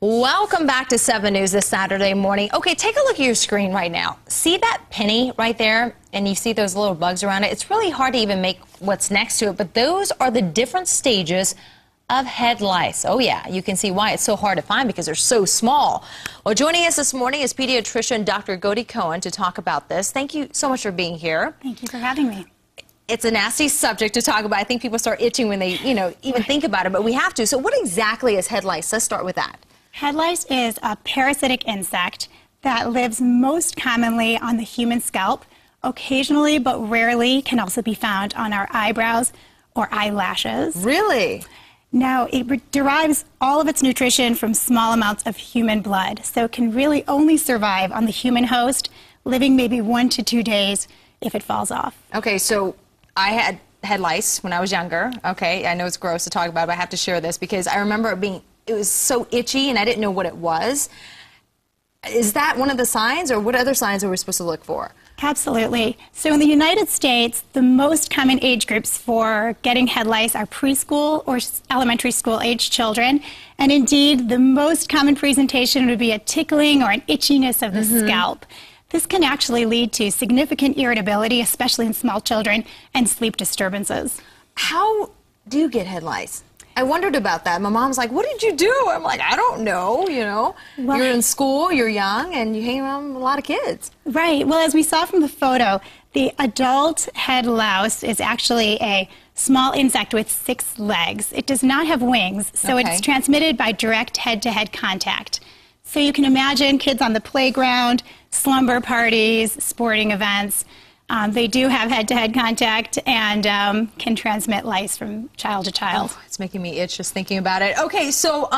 Welcome back to 7 News this Saturday morning. Okay, take a look at your screen right now. See that penny right there? And you see those little bugs around it? It's really hard to even make what's next to it, but those are the different stages of head lice. Oh yeah, you can see why it's so hard to find because they're so small. Well, joining us this morning is pediatrician Dr. Godi Cohen to talk about this. Thank you so much for being here. Thank you for having me. It's a nasty subject to talk about. I think people start itching when they, even think about it, but we have to. So what exactly is head lice? Let's start with that. Head lice is a parasitic insect that lives most commonly on the human scalp. Occasionally, but rarely, can also be found on our eyebrows or eyelashes. Really? Now, it derives all of its nutrition from small amounts of human blood, so it can really only survive on the human host, living maybe 1 to 2 days if it falls off. Okay, so I had head lice when I was younger. Okay, I know it's gross to talk about, but I have to share this because I remember it was so itchy and I didn't know what it was. Is that one of the signs, or what other signs are we supposed to look for? Absolutely. So in the United States, the most common age groups for getting head lice are preschool or elementary school age children. And indeed, the most common presentation would be a tickling or an itchiness of the scalp. This can actually lead to significant irritability, especially in small children, and sleep disturbances. How do you get head lice? I wondered about that. My mom's like, what did you do? I'm like, I don't know, Well, you're in school, you're young, and you hang around with a lot of kids. Right. Well, as we saw from the photo, the adult head louse is actually a small insect with 6 legs. It does not have wings, so it's transmitted by direct head-to-head contact. So you can imagine kids on the playground, slumber parties, sporting events. They do have head-to-head contact and can transmit lice from child to child. Oh, it's making me itch just thinking about it. Okay, so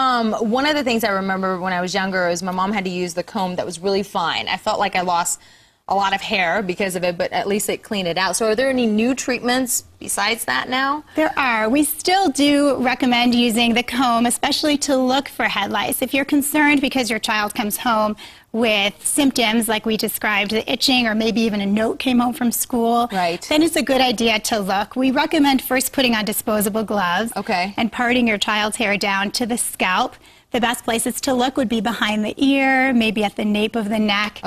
one of the things I remember when I was younger is my mom had to use the comb that was really fine. I felt like I lost a lot of hair because of it, but at least it cleaned it out. So are there any new treatments besides that now? There are. We still do recommend using the comb, especially to look for head lice. If you're concerned because your child comes home with symptoms like we described, the itching, or maybe even a note came home from school, then it's a good idea to look. We recommend first putting on disposable gloves and parting your child's hair down to the scalp. The best places to look would be behind the ear, maybe at the nape of the neck.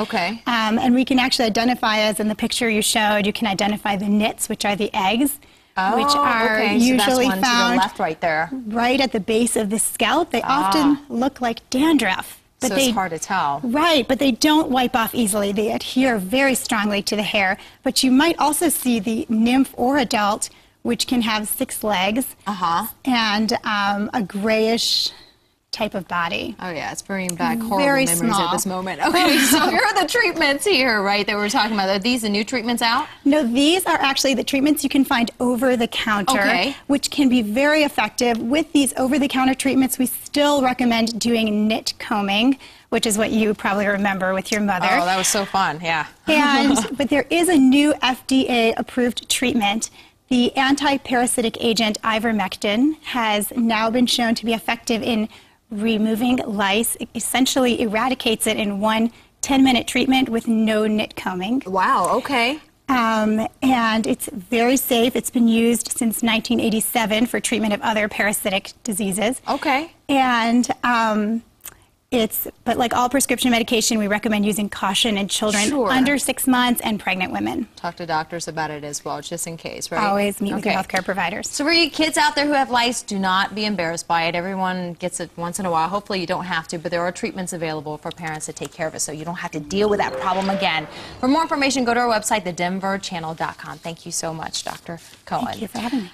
And we can actually identify, as in the picture you showed, you can identify the nits, which are the eggs, which are usually found to the left right there. Right at the base of the scalp. They often look like dandruff. But so it's hard to tell. Right, but they don't wipe off easily. They adhere very strongly to the hair. But you might also see the nymph or adult, which can have 6 legs and a grayish type of body. Oh yeah, it's bringing back horrible memories at this moment. Okay, so here are the treatments here, right, that we're talking about. Are these the new treatments out? No, these are actually the treatments you can find over the counter, which can be very effective. With these over-the-counter treatments, we still recommend doing nit combing, which is what you probably remember with your mother. Oh, that was so fun, yeah. But there is a new FDA-approved treatment. The anti-parasitic agent ivermectin has now been shown to be effective in removing lice. It essentially eradicates it in one 10-minute treatment with no nit combing. Wow, okay. And it's very safe. It's been used since 1987 for treatment of other parasitic diseases. Okay. And but like all prescription medication, we recommend using caution in children under 6 months and pregnant women. Talk to doctors about it as well, just in case, right? Always meet with your healthcare providers. So for you kids out there who have lice, do not be embarrassed by it. Everyone gets it once in a while. Hopefully you don't have to, but there are treatments available for parents to take care of it so you don't have to deal with that problem again. For more information, go to our website, thedenverchannel.com. Thank you so much, Dr. Cohen. Thank you for having me.